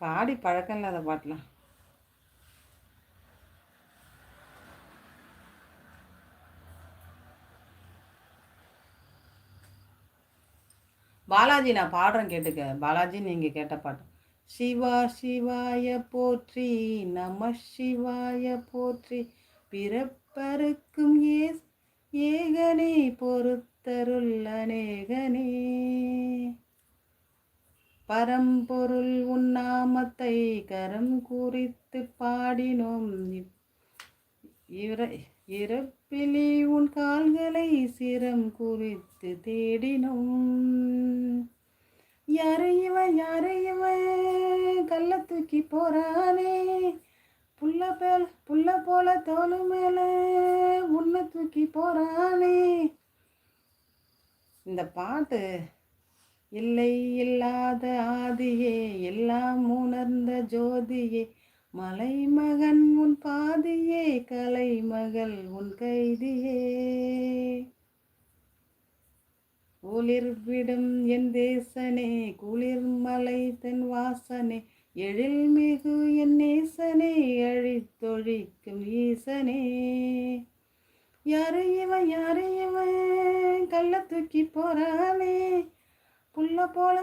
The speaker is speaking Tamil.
பாடி பழக்கம் இல்லாத பாட்டெலாம். பாலாஜி நான் பாடுறேன் கேட்டுக்க. பாலாஜி நீங்கள் கேட்ட பாட்டு. சிவா சிவாய போற்றி நம சிவாய போற்றி பிறப்பருக்கும் ஏகனே பொறுத்தருள் அநேகனே பரம்பொருள் உன்னாமத்தை கரம் குறித்து பாடினோம் இறப்பிலி உன் கால்களை சிரம் குறித்து தேடினோம். யாரையவன் கல்ல தூக்கி போறானே, புள்ள போல தோளு மேல உன்னை தூக்கி போறானே. இந்த பாட்டு இல்லை இல்லாத ஆதியே, எல்லாம் உணர்ந்த ஜோதியே, மலைமகன் உன் பாதியே, கலைமகள் உன் கைதியே. குளிர்விடும் என் தேசனே, குளிர்மலை தென் வாசனே, எழில்மிகு என் நேசனே, அழித்தொழிக்கும் ஈசனே. யாரையவன் கல்ல தூக்கி போறானே, புள்ள போல